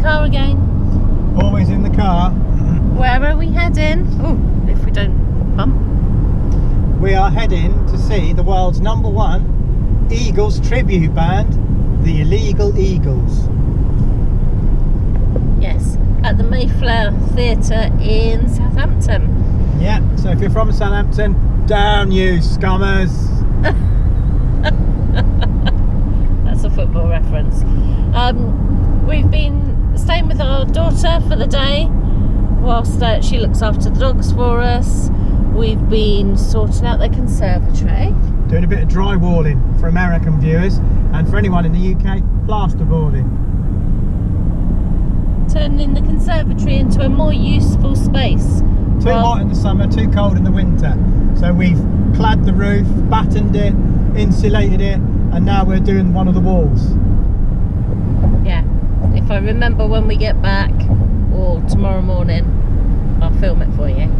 car again. Always in the car. Where are we heading? Oh, if we don't bump. We are heading to see the world's #1 Eagles tribute band, the Illegal Eagles. Yes, at the Mayflower Theatre in Southampton. Yeah, so if you're from Southampton, down you scummers. That's a football reference. We've been staying with our daughter for the day whilst she looks after the dogs for us. We've been sorting out the conservatory. Doing a bit of drywalling for American viewers, and for anyone in the UK, plasterboarding. Turning the conservatory into a more useful space. Too hot in the summer, too cold in the winter. So we've clad the roof, battened it, insulated it, and now we're doing one of the walls. Yeah, if I remember when we get back, or tomorrow morning, I'll film it for you.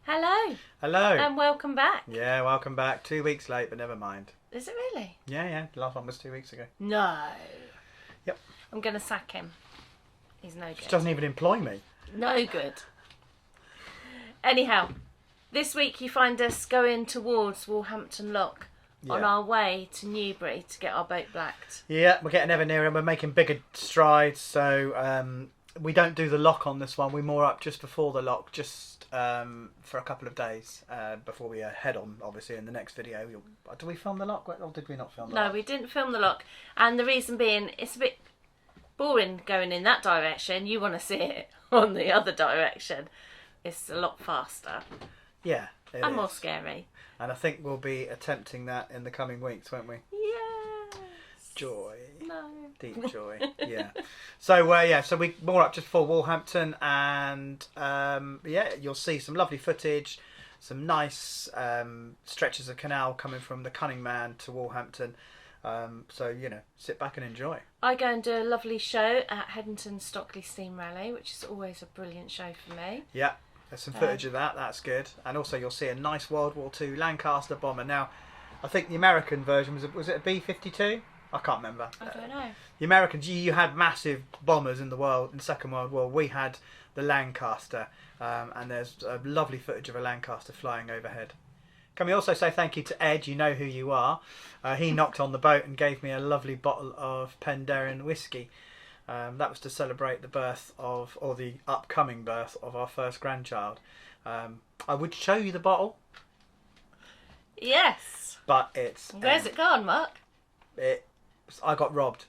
Hello. Hello. And welcome back. Yeah, welcome back. 2 weeks late, but never mind. Is it really? Yeah, the last one was 2 weeks ago. No. Yep. I'm going to sack him. He's no good. She doesn't even employ me. No good. Anyhow, this week you find us going towards Wolverhampton Lock on our way to Newbury to get our boat blacked. Yeah, we're getting ever nearer and we're making bigger strides. So we don't do the lock on this one. We're more up just before the lock, just for a couple of days before we head on, obviously, in the next video. Did we film the lock or did we not film the lock? No, we didn't film the lock. And the reason being, it's a bit boring going in that direction. You want to see it on the other direction. It's a lot faster. Yeah, it and is. More scary. And I think we'll be attempting that in the coming weeks, won't we? Yes. Joy. No. Deep joy. Yeah. So so we more up just before Wolverhampton, and you'll see some lovely footage, some nice stretches of canal coming from the Cunning Man to Wolverhampton. So sit back and enjoy. I go and do a lovely show at Headington Stockley Steam Rally, which is always a brilliant show for me. Yeah. There's some footage of that. That's good. And also you'll see a nice World War II Lancaster bomber. Now, I think the American version was it a B-52? I can't remember. I don't know. The Americans, you had massive bombers in the Second World War. We had the Lancaster, and there's a lovely footage of a Lancaster flying overhead. Can we also say thank you to Ed? You know who you are. He knocked on the boat and gave me a lovely bottle of Penderyn whiskey. That was to celebrate the birth of, or the upcoming birth of our first grandchild. I would show you the bottle. Yes. But it's... Where's it gone, Mark? I got robbed.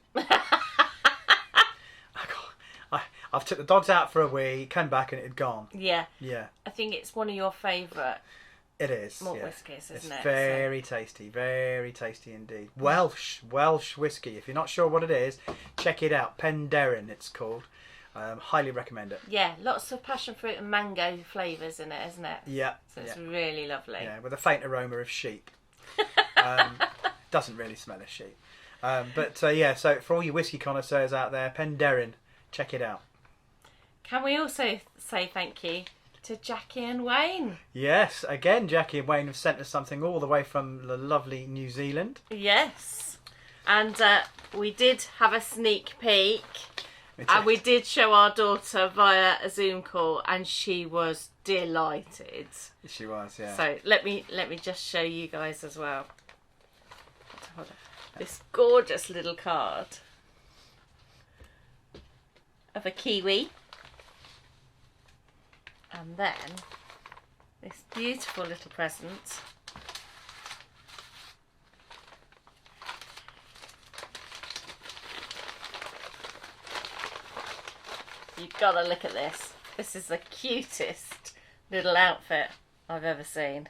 I've took the dogs out for a wee, came back and it had gone. Yeah. Yeah. I think it's one of your favourite. It is. Malt whiskies, isn't it? It's very tasty indeed. Welsh whiskey. If you're not sure what it is, check it out. Penderyn, it's called. Highly recommend it. Yeah, lots of passion fruit and mango flavours in it, isn't it? Yeah. So it's really lovely. Yeah, with a faint aroma of sheep. Doesn't really smell of sheep. So for all you whiskey connoisseurs out there, Penderyn, check it out. Can we also say thank you to Jackie and Wayne? Yes, again, Jackie and Wayne have sent us something all the way from the lovely New Zealand. Yes. And we did have a sneak peek. And we did show our daughter via a Zoom call, and she was delighted. She was, yeah. So let me just show you guys as well. Hold on. This gorgeous little card of a kiwi. And then this beautiful little present. You've got to look at this. This is the cutest little outfit I've ever seen.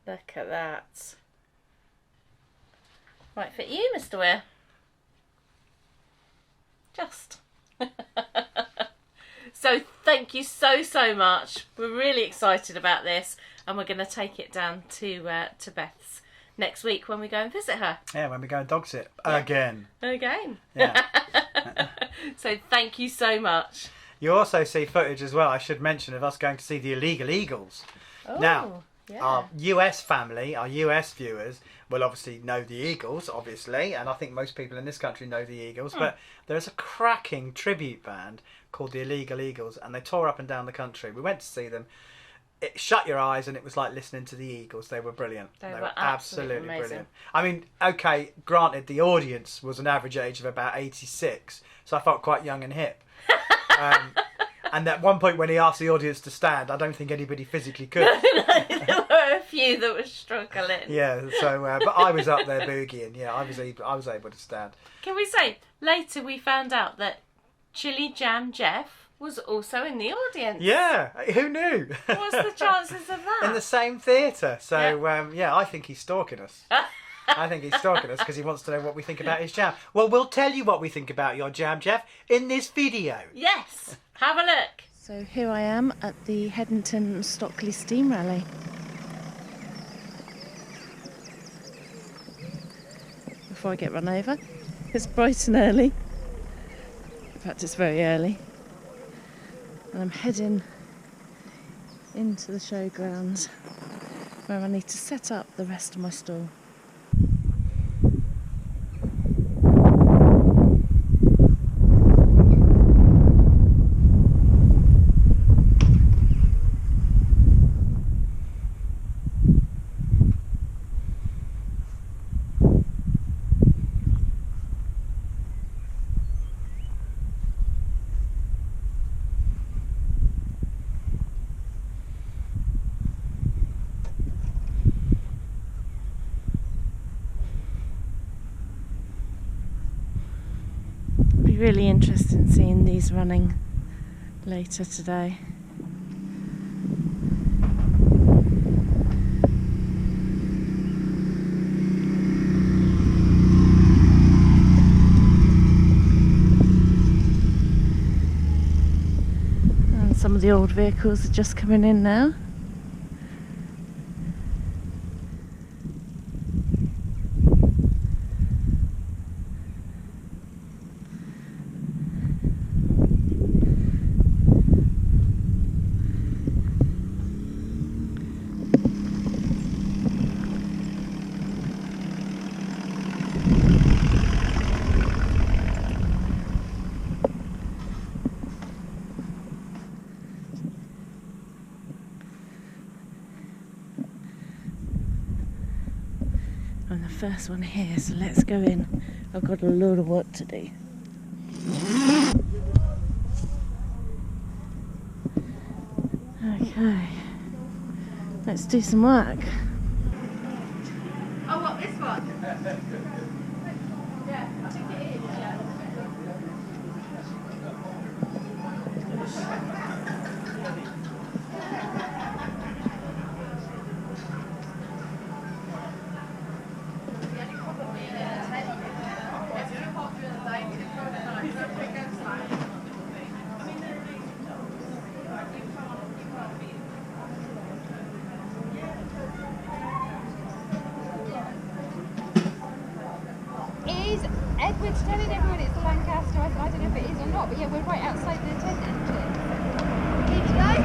Look at that. Might fit you, Mr. Weir. Just. So thank you so much. We're really excited about this, and we're going to take it down to Beth's next week when we go and visit her. Yeah, when we go and dog sit again. Yeah. So thank you so much. You also see footage as well, I should mention, of us going to see the illegal eagles. Oh, now, yeah. our US family, our US viewers, will obviously know the Eagles, obviously, and I think most people in this country know the Eagles, but there's a cracking tribute band called the Illegal Eagles, and they tour up and down the country. We went to see them. It shut your eyes, and it was like listening to the Eagles. They were brilliant. They were absolutely brilliant. I mean, okay, granted, the audience was an average age of about 86, so I felt quite young and hip. And at one point when he asked the audience to stand, I don't think anybody physically could. No, there were a few that were struggling. Yeah, so but I was up there boogieing. Yeah, I was able to stand. Can we say later we found out that Chili Jam Jeff was also in the audience? Yeah, who knew? What's the chances of that? In the same theatre. So yeah, I think he's stalking us. I think he's stalking us because he wants to know what we think about his jam. Well, we'll tell you what we think about your jam, Jeff, in this video. Yes, have a look. So here I am at the Headington Stockley Steam Rally. Before I get run over, it's bright and early. In fact, it's very early. And I'm heading into the showgrounds where I need to set up the rest of my stall. Really interested in seeing these running later today. And some of the old vehicles are just coming in now. I'm the first one here, so let's go in. I've got a load of work to do. Okay, let's do some work. Oh, what, this one? Yeah, I think it is, yeah. Edward's telling everyone it's the Lancaster. I don't know if it is or not, but yeah, we're right outside the tent entrance. Did you guys?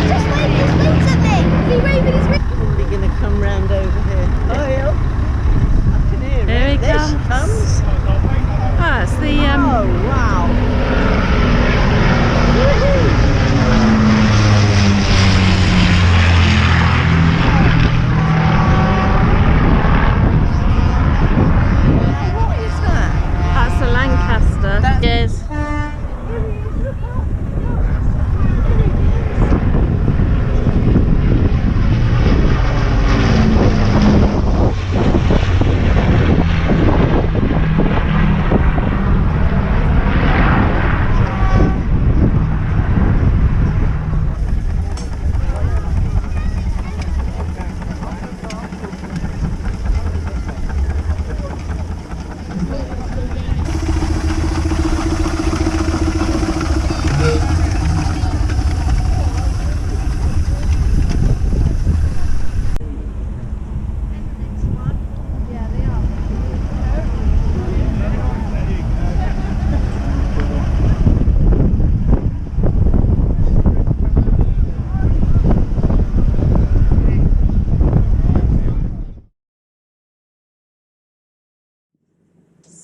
Just wave his wings at me! He waving his wings! We're going to come round over here. Oh yeah, I can hear it. There he There comes. she comes. Ah, it's the Oh wow. What is that? that's the Lancaster. That- Yes.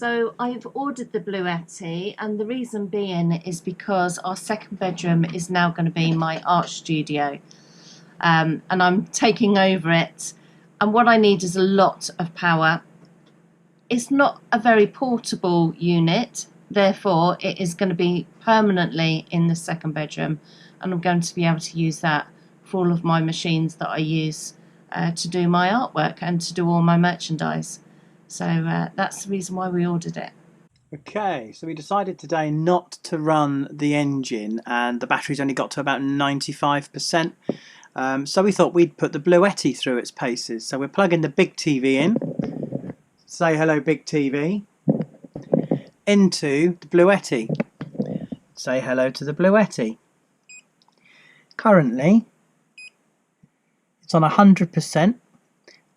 So I've ordered the Bluetti, and the reason being is because our second bedroom is now going to be my art studio, and I'm taking over it, and what I need is a lot of power. It's not a very portable unit, therefore it is going to be permanently in the second bedroom, and I'm going to be able to use that for all of my machines that I use to do my artwork and to do all my merchandise. So that's the reason why we ordered it. Okay, so we decided today not to run the engine, and the battery's only got to about 95%. So we thought we'd put the Bluetti through its paces. So we're plugging the big TV in. Say hello, big TV. Into the Bluetti. Say hello to the Bluetti. Currently, it's on 100%.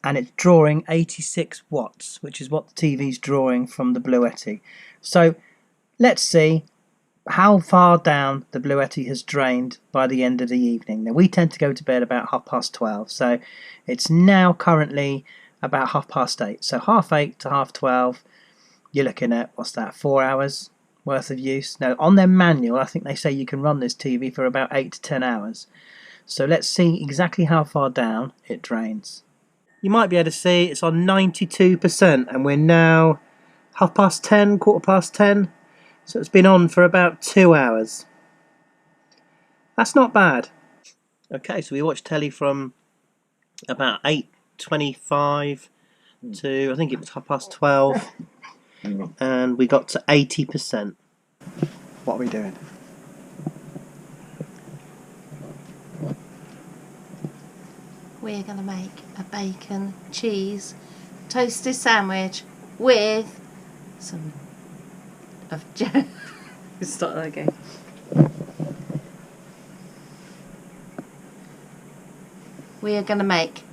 And it's drawing 86 watts, which is what the TV's drawing from the Bluetti. So let's see how far down the Bluetti has drained by the end of the evening. Now we tend to go to bed about 12:30, so it's now currently about 8:30. So 8:30 to 12:30, you're looking at, what's that, 4 hours worth of use. Now on their manual, I think they say you can run this TV for about 8 to 10 hours. So let's see exactly how far down it drains. You might be able to see it's on 92%, and we're now 10:30, 10:15, so it's been on for about 2 hours. That's not bad. Okay, so we watched telly from about 8:25 to, I think it was 12:30, and we got to 80%. What are we doing? We're going to make a bacon, cheese, toasted sandwich with some of jam. Start that again. We are going to make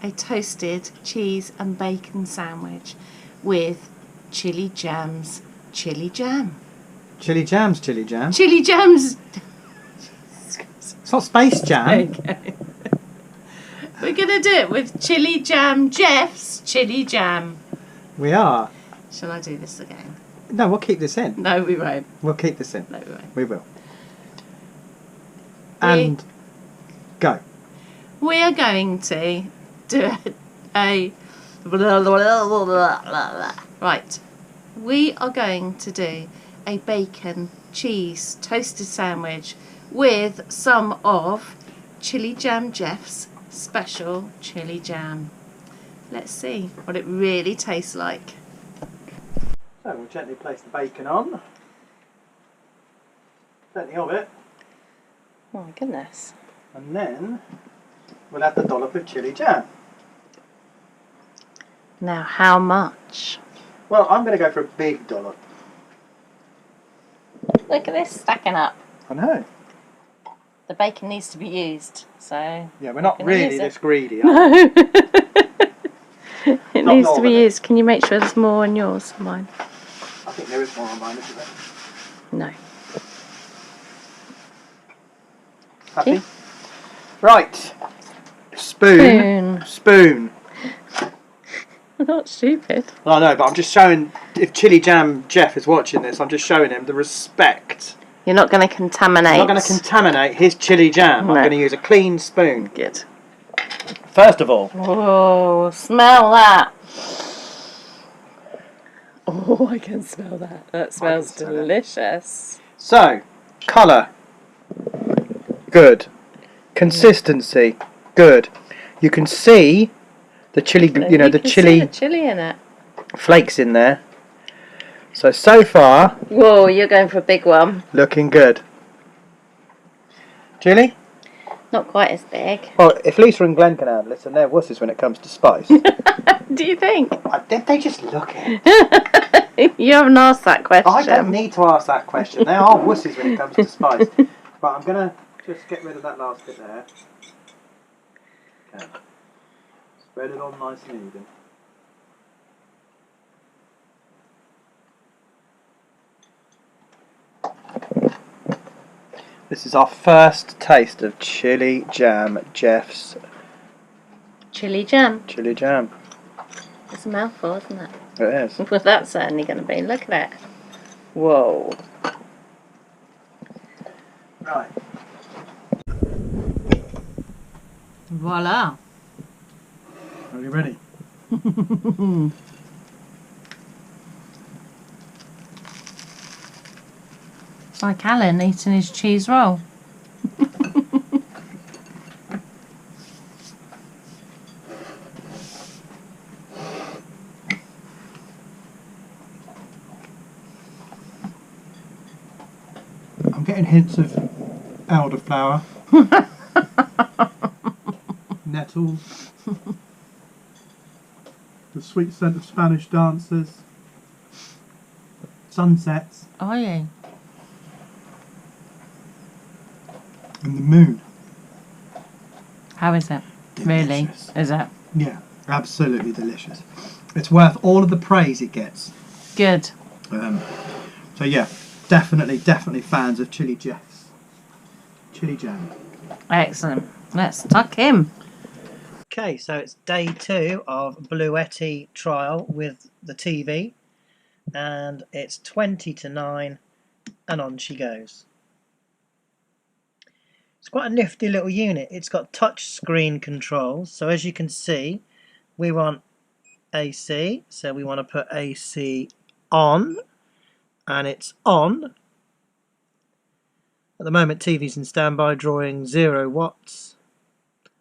a toasted cheese and bacon sandwich with chili jams, chili jam. Chili jams, chili jam. Chili jams! It's not Space Jam. Okay. We're going to do it with chili jam, Jeff's chili jam. We are. Shall I do this again? No, we'll keep this in. No, we won't. We'll keep this in. No, we won't. We will. And go. We are going to do a right. We are going to do a bacon, cheese, toasted sandwich with some of Chili Jam Jeff's special chili jam. Let's see what it really tastes like. So we'll gently place the bacon on. Plenty of it. Oh my goodness. And then we'll add the dollop of chili jam. Now how much? Well, I'm going to go for a big dollop. Look at this stacking up. I know. The bacon needs to be used, so... Yeah, we're not really this greedy, are No. we? It Not needs to all be of it. used. Can you make sure there's more on yours than mine? I think there is more on mine, isn't there? No. Happy? Right. Spoon. I'm not stupid. Well, I know, but I'm just showing, if Chili Jam Jeff is watching this, I'm just showing him the respect. You're not going to contaminate. I'm not going to contaminate his chili jam. No. I'm going to use a clean spoon. Good. First of all, Oh, smell that. Oh, I can smell that. That smells smell it. delicious. so, colour, good. Consistency, good. You can see the chili, you know, the can chili see the chili in it. flakes in there. So far, Whoa, you're going for a big one. looking good. Chili? Not quite as big. Well, if Lisa and Glenn can handle it, then they're wusses when it comes to spice. Do you think? They just look it. You haven't asked that question. I don't need to ask that question. They are wusses when it comes to spice. Right, I'm going to just get rid of that last bit there. Okay. Spread it on nice and even. This is our first taste of Chili Jam Jeff's Chili jam. chili jam. It's a mouthful, isn't it? It is. Well, that's certainly going to be. Look at it. Whoa. Right. Voila. Are you ready? It's like Alan eating his cheese roll. I'm getting hints of elderflower, nettles, the sweet scent of Spanish dancers, sunsets, Are you? and the moon. How is it? Really? Delicious. Is it? Yeah, absolutely delicious. It's worth all of the praise it gets. Good. So yeah, definitely fans of Chili Jeff's. Chili jam. Excellent. Let's tuck him. Okay, so it's day 2 of Bluetti trial with the TV, and it's 20 to 9, and on she goes. It's quite a nifty little unit. It's got touch screen controls, so as you can see, we want AC, so we want to put AC on, and it's on. At the moment, TV's in standby, drawing 0 watts.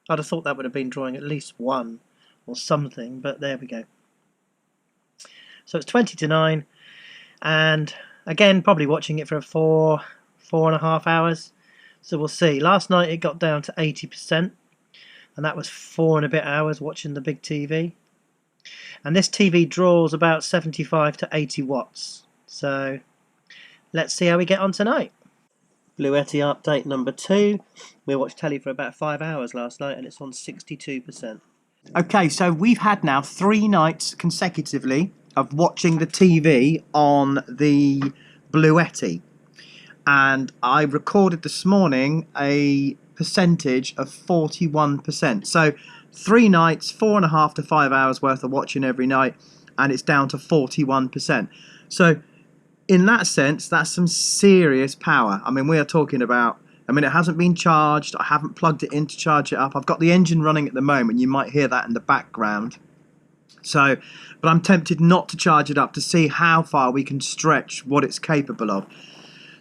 I'd have thought that would have been drawing at least 1 or something, but there we go. So it's 20 to 9, and again, probably watching it for 4.5 hours. So we'll see. Last night it got down to 80%, and that was 4 and a bit hours watching the big TV. And this TV draws about 75 to 80 watts. So let's see how we get on tonight. Bluetti update number 2. We watched telly for about 5 hours last night, and it's on 62%. Okay, so we've had now 3 nights consecutively of watching the TV on the Bluetti, and I recorded this morning a percentage of 41%. So 3 nights, 4.5 to 5 hours worth of watching every night, and it's down to 41%. So in that sense, that's some serious power. I mean, we are talking about, it hasn't been charged. I haven't plugged it in to charge it up. I've got the engine running at the moment. You might hear that in the background. So, but I'm tempted not to charge it up to see how far we can stretch what it's capable of.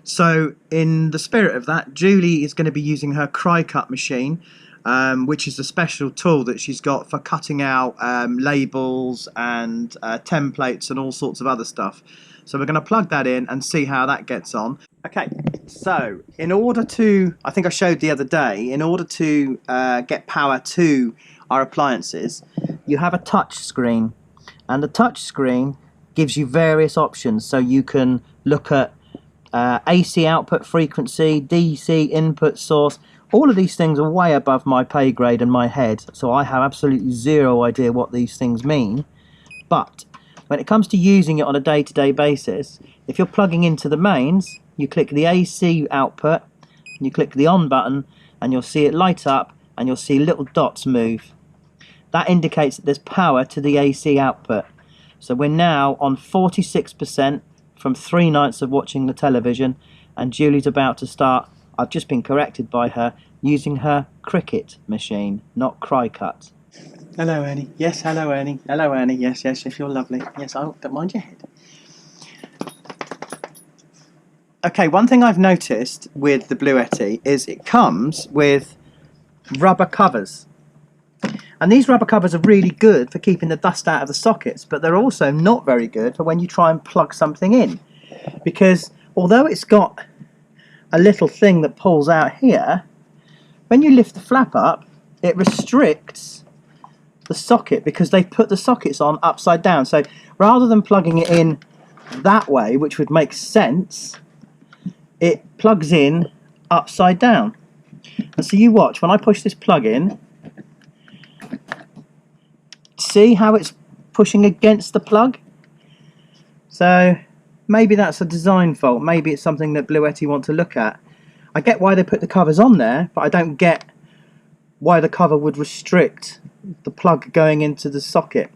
So in the spirit of that, Julie is going to be using her cry cut machine, which is a special tool that she's got for cutting out labels and templates and all sorts of other stuff. So we're going to plug that in and see how that gets on. Okay, so in order to, I think I showed the other day, in order to get power to our appliances, you have a touch screen, and the touch screen gives you various options. So you can look at AC output frequency, DC input source. All of these things are way above my pay grade and my head, so I have absolutely zero idea what these things mean. But when it comes to using it on a day-to-day basis, if you're plugging into the mains, you click the AC output, and you click the on button, and you'll see it light up, and you'll see little dots move. That indicates that there's power to the AC output. So we're now on 46% from 3 nights of watching the television, and Julie's about to start, I've just been corrected by her, using her cricket machine, not cry cut. Hello, Annie. Yes, hello, Annie. Hello, Annie. Yes, yes, you're lovely. Yes, I don't mind your head. Okay, one thing I've noticed with the Bluetti is it comes with rubber covers. And these rubber covers are really good for keeping the dust out of the sockets, but they're also not very good for when you try and plug something in. Because although it's got a little thing that pulls out here, when you lift the flap up, it restricts the socket because they put the sockets on upside down. So rather than plugging it in that way, which would make sense, it plugs in upside down. And so you watch, when I push this plug in, see how it's pushing against the plug? So maybe that's a design fault. Maybe it's something that Bluetti want to look at. I get why they put the covers on there, but I don't get why the cover would restrict the plug going into the socket.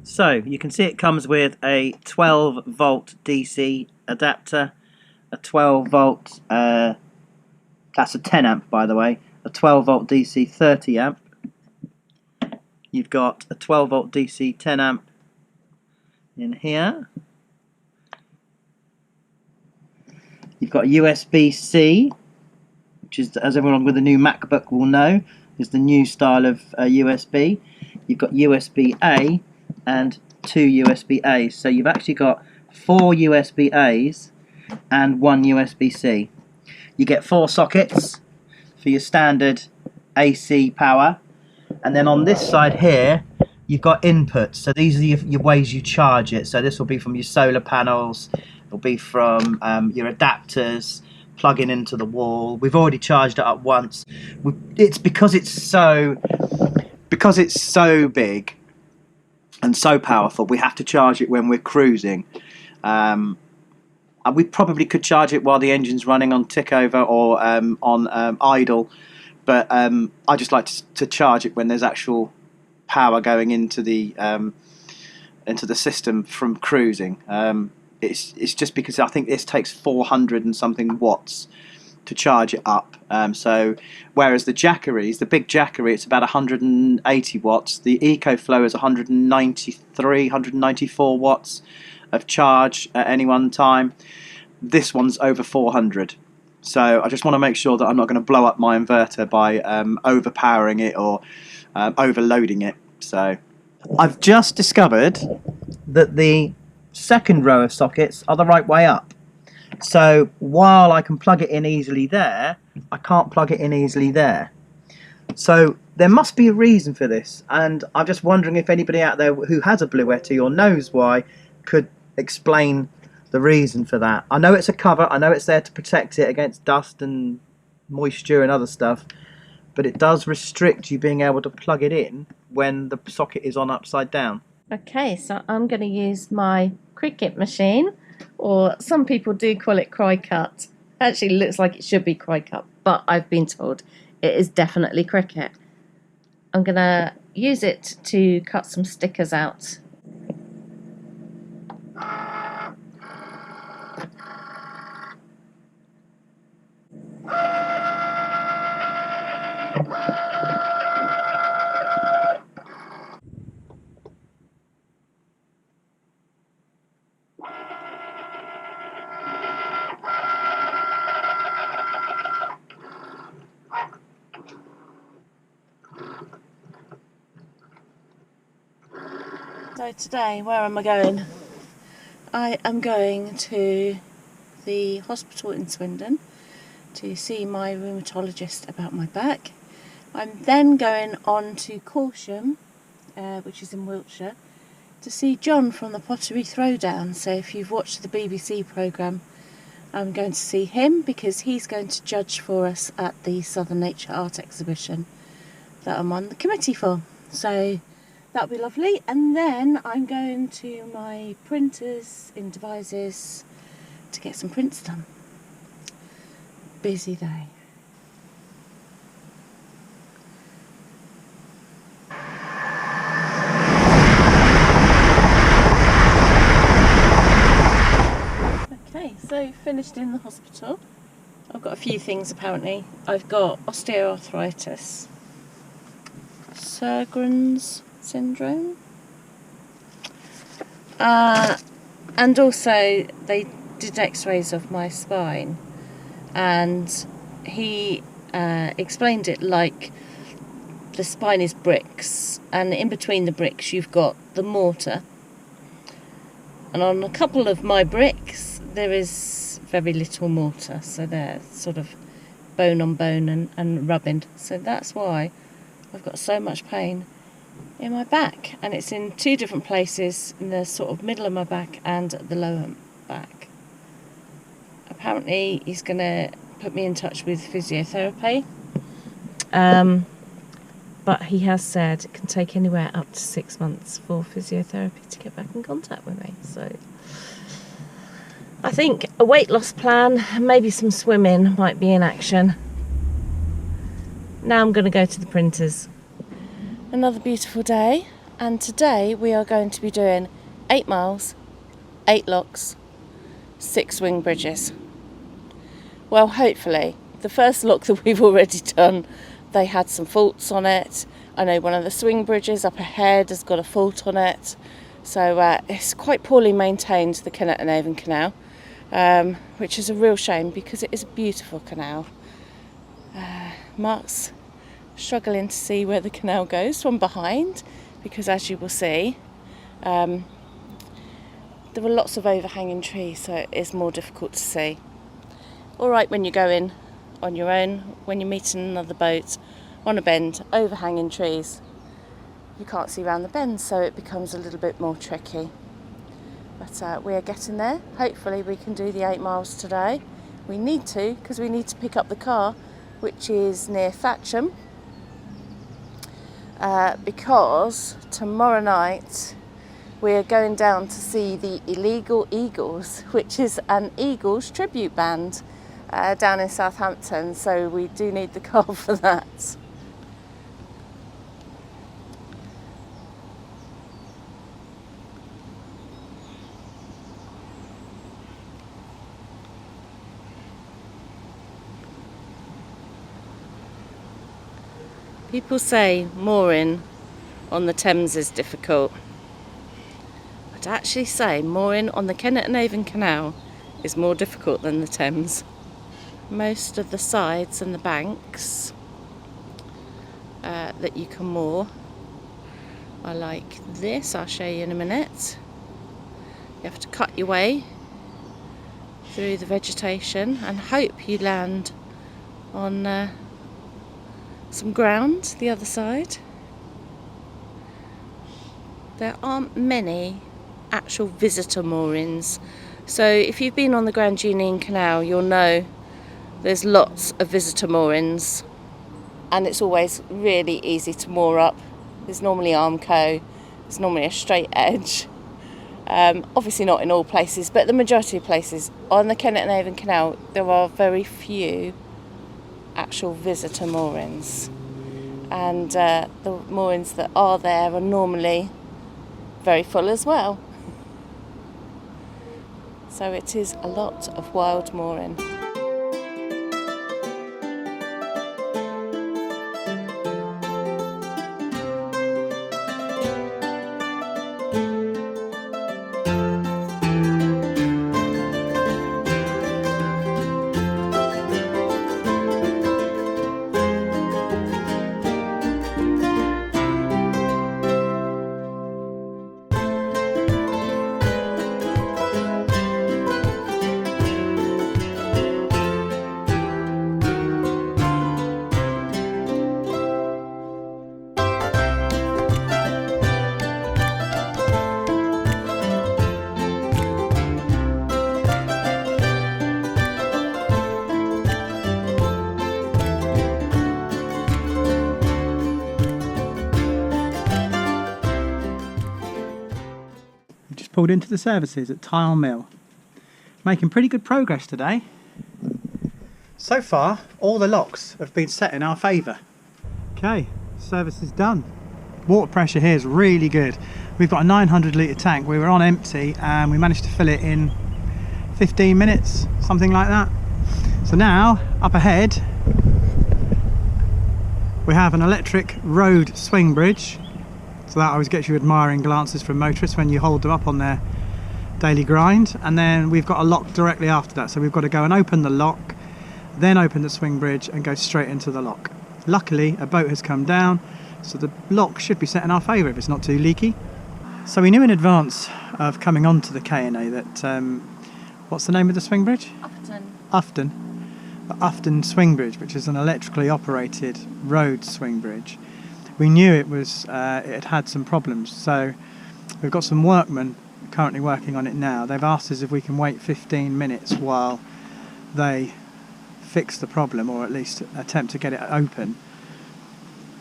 So you can see it comes with a 12 volt DC adapter, a 12 volt, that's a 10 amp by the way, a 12 volt DC 30 amp. You've got a 12 volt DC 10 amp in here. You've got USB-C, which is, as everyone with a new MacBook will know, is the new style of USB. You've got USB-A and 2 USB-A's. So you've actually got 4 USB-A's and 1 USB-C. You get 4 sockets for your standard AC power. And then on this side here, you've got inputs. So these are your ways you charge it. So this will be from your solar panels. It'll be from your adapters, plugging into the wall. We've already charged it up once. It's because it's so big and so powerful. We have to charge it when we're cruising. We probably could charge it while the engine's running on tick over or on idle, but I just like to charge it when there's actual power going into the system from cruising. It's just because I think this takes 400 and something watts to charge it up. So whereas the Jackeries, the big Jackery, it's about 180 watts. The EcoFlow is 193, 194 watts of charge at any one time. This one's over 400. So I just want to make sure that I'm not going to blow up my inverter by overpowering it or overloading it. So I've just discovered that the second row of sockets are the right way up. So while I can plug it in easily there, I can't plug it in easily there. So there must be a reason for this, and I'm just wondering if anybody out there who has a Bluetti or knows why could explain the reason for that. I know it's a cover, I know it's there to protect it against dust and moisture and other stuff, but it does restrict you being able to plug it in when the socket is on upside down. Okay, so I'm going to use my cricket machine, or some people do call it cry cut. Actually looks like it should be cry cut, but I've been told it is definitely cricket. I'm going to use it to cut some stickers out. So today, where am I going? I am going to the hospital in Swindon to see my rheumatologist about my back. I'm then going on to Corsham, which is in Wiltshire, to see John from the Pottery Throwdown. So if you've watched the BBC programme, I'm going to see him because he's going to judge for us at the Southern Nature Art Exhibition that I'm on the committee for. So that'll be lovely. And then I'm going to my printers in Devizes to get some prints done. Busy day. Okay, so finished in the hospital. I've got a few things apparently. I've got osteoarthritis, Sjogren's syndrome, and also they did x-rays of my spine, and he explained it like the spine is bricks, and in between the bricks you've got the mortar, and on a couple of my bricks there is very little mortar, so they're sort of bone on bone and rubbing. So that's why I've got so much pain in my back, and it's in two different places, in the sort of middle of my back and the lower back. Apparently he's going to put me in touch with physiotherapy, but he has said it can take anywhere up to 6 months for physiotherapy to get back in contact with me. So I think a weight loss plan and maybe some swimming might be in action. Now I'm going to go to the printers. Another beautiful day. And today we are going to be doing 8 miles, 8 locks, 6 swing bridges. Well, hopefully. The first lock that we've already done, they had some faults on it. I know one of the swing bridges up ahead has got a fault on it. So it's quite poorly maintained, the Kennet and Avon Canal, which is a real shame because it is a beautiful canal. Mark's struggling to see where the canal goes from behind because, as you will see, there were lots of overhanging trees, so it is more difficult to see. Alright when you're going on your own, when you're meeting another boat on a bend, overhanging trees, you can't see around the bend, so it becomes a little bit more tricky. But we are getting there. Hopefully we can do the 8 miles today. We need to, because we need to pick up the car, which is near Thatcham, because tomorrow night we are going down to see the Illegal Eagles, which is an Eagles tribute band down in Southampton, so we do need the car for that. People say mooring on the Thames is difficult. I'd actually say mooring on the Kennet and Avon Canal is more difficult than the Thames. Most of the sides and the banks that you can moor are like this. I'll show you in a minute. You have to cut your way through the vegetation and hope you land on some ground the other side. There aren't many actual visitor moorings, so if you've been on the Grand Union Canal you'll know there's lots of visitor moorings and it's always really easy to moor up. There's normally Armco, there's normally a straight edge. Obviously not in all places, but the majority of places on the Kennet and Avon Canal there are very few actual visitor moorings, and the moorings that are there are normally very full as well. So it is a lot of wild mooring. Pulled into the services at Tile Mill. Making pretty good progress today. So far, all the locks have been set in our favour. Okay, service is done. Water pressure here is really good. We've got a 900 litre tank. We were on empty and we managed to fill it in 15 minutes, something like that. So now, up ahead, we have an electric road swing bridge. So that always gets you admiring glances from motorists when you hold them up on their daily grind. And then we've got a lock directly after that. So we've got to go and open the lock, then open the swing bridge and go straight into the lock. Luckily, a boat has come down, so the lock should be set in our favour if it's not too leaky. So we knew in advance of coming onto the K&A that, what's the name of the swing bridge? The Ufton swing bridge, which is an electrically operated road swing bridge. We knew it had had some problems, so we've got some workmen currently working on it now. They've asked us if we can wait 15 minutes while they fix the problem, or at least attempt to get it open.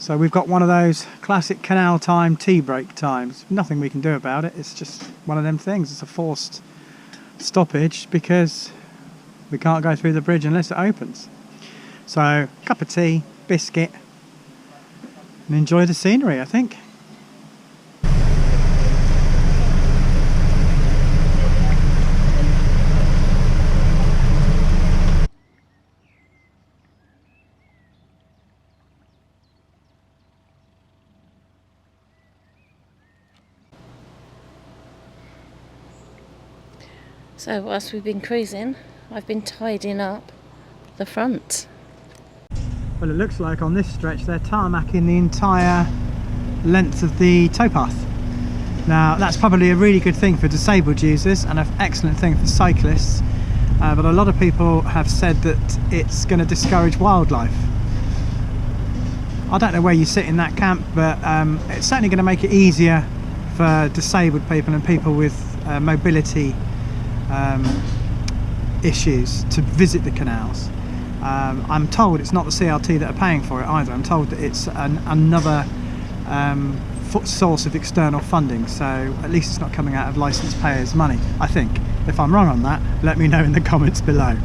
So we've got one of those classic canal time tea break times. Nothing we can do about it, it's just one of them things. It's a forced stoppage because we can't go through the bridge unless it opens. So, cup of tea, biscuit, and enjoy the scenery, I think. So whilst we've been cruising, I've been tidying up the front. Well, it looks like on this stretch they're tarmacking the entire length of the towpath. Now that's probably a really good thing for disabled users and an excellent thing for cyclists, but a lot of people have said that it's going to discourage wildlife. I don't know where you sit in that camp, but it's certainly going to make it easier for disabled people and people with mobility issues to visit the canals. I'm told it's not the CRT that are paying for it either. I'm told that it's another source of external funding, so at least it's not coming out of licence payers' money, I think. If I'm wrong on that, let me know in the comments below.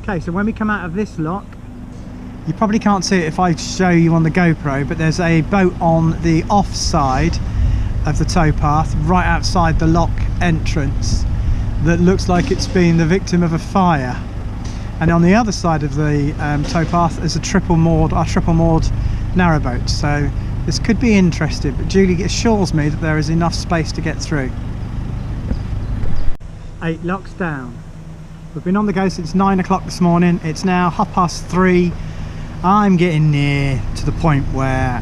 Okay, so when we come out of this lock, you probably can't see it if I show you on the GoPro, but there's a boat on the off side of the towpath right outside the lock entrance that looks like it's been the victim of a fire. And on the other side of the towpath is a triple moored narrowboat, so this could be interesting, but Julie assures me that there is enough space to get through. 8 locks down. We've been on the go since 9 o'clock this morning. It's now 3:30. I'm getting near to the point where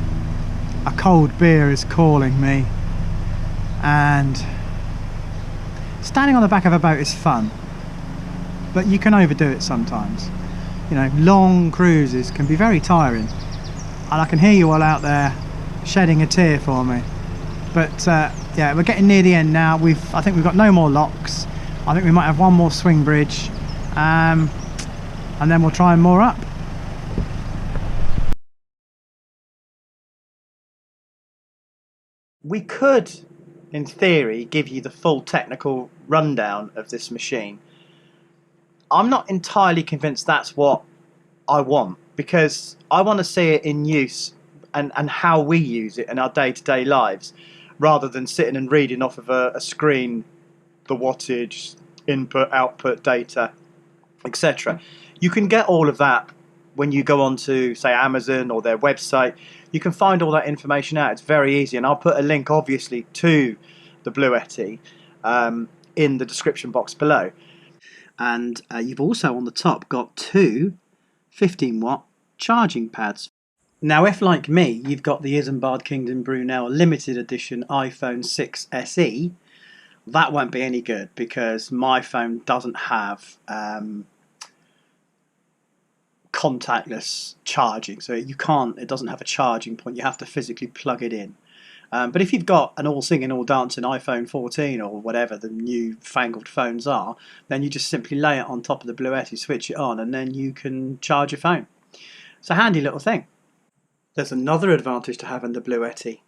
a cold beer is calling me, and standing on the back of a boat is fun, but you can overdo it sometimes. You know, long cruises can be very tiring, and I can hear you all out there shedding a tear for me. But yeah, we're getting near the end now. I think we've got no more locks. I think we might have one more swing bridge, and then we'll try and moor up. We could, in theory, give you the full technical rundown of this machine. I'm not entirely convinced that's what I want, because I want to see it in use and how we use it in our day-to-day lives, rather than sitting and reading off of a screen the wattage, input, output data, etc. You can get all of that when you go on to, say, Amazon or their website. You can find all that information out. It's very easy, and I'll put a link obviously to the Bluetti in the description box below. And you've also on the top got 2 15-watt charging pads. Now, if like me you've got the Isambard Kingdom Brunel limited edition iPhone 6 SE, that won't be any good, because my phone doesn't have contactless charging, so it doesn't have a charging point. You have to physically plug it in. But if you've got an all singing all dancing iPhone 14 or whatever the new fangled phones are, then you just simply lay it on top of the Bluetti, switch it on, and then you can charge your phone. It's a handy little thing. There's another advantage to having the Bluetti.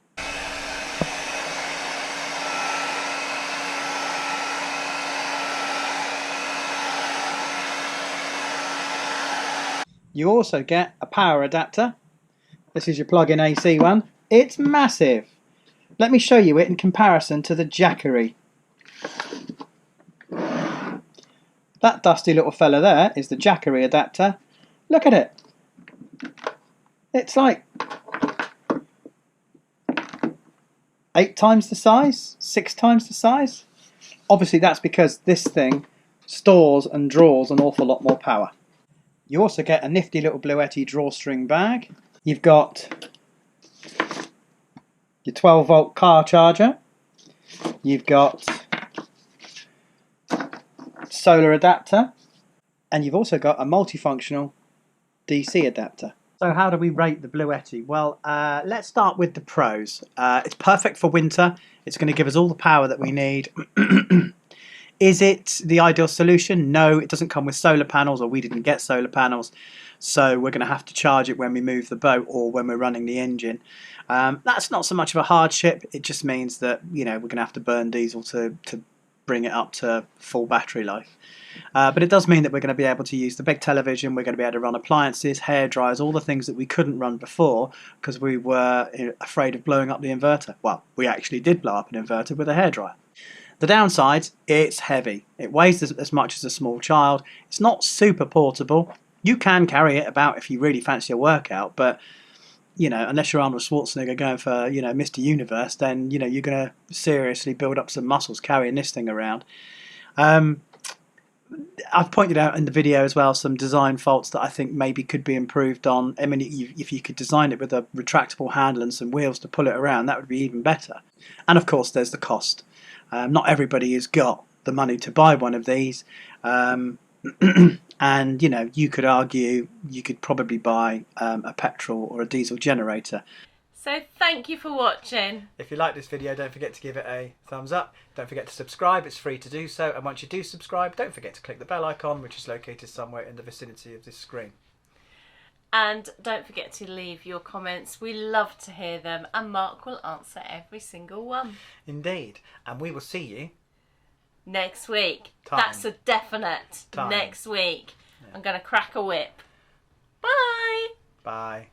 You also get a power adapter. This is your plug-in AC one. It's massive. Let me show you it in comparison to the Jackery. That dusty little fella there is the Jackery adapter. Look at it. It's like 8 times the size, 6 times the size. Obviously that's because this thing stores and draws an awful lot more power. You also get a nifty little Bluetti drawstring bag. You've got your 12-volt car charger. You've got solar adapter, and you've also got a multifunctional DC adapter. So how do we rate the Bluetti? Well, let's start with the pros. It's perfect for winter. It's going to give us all the power that we need. Is it the ideal solution? No, it doesn't come with solar panels, or we didn't get solar panels. So we're going to have to charge it when we move the boat or when we're running the engine. That's not so much of a hardship. It just means that, you know, we're going to have to burn diesel to bring it up to full battery life. But it does mean that we're going to be able to use the big television, we're going to be able to run appliances, hair dryers, all the things that we couldn't run before because we were afraid of blowing up the inverter. Well, we actually did blow up an inverter with a hairdryer. The downside, it's heavy. It weighs as much as a small child. It's not super portable. You can carry it about if you really fancy a workout, but you know, unless you're Arnold Schwarzenegger going for, you know, Mr. Universe, then, you know, you're going to seriously build up some muscles carrying this thing around. I've pointed out in the video as well some design faults that I think maybe could be improved on. I mean, if you could design it with a retractable handle and some wheels to pull it around, that would be even better. And of course, there's the cost. Not everybody has got the money to buy one of these. And, you know, you could argue you could probably buy a petrol or a diesel generator. So thank you for watching. If you like this video, don't forget to give it a thumbs up. Don't forget to subscribe, it's free to do so. And once you do subscribe, don't forget to click the bell icon, which is located somewhere in the vicinity of this screen. And don't forget to leave your comments. We love to hear them, and Mark will answer every single one. Indeed. And we will see you next week. Time. That's a definite. Time. Next week. Yeah. I'm going to crack a whip. Bye. Bye.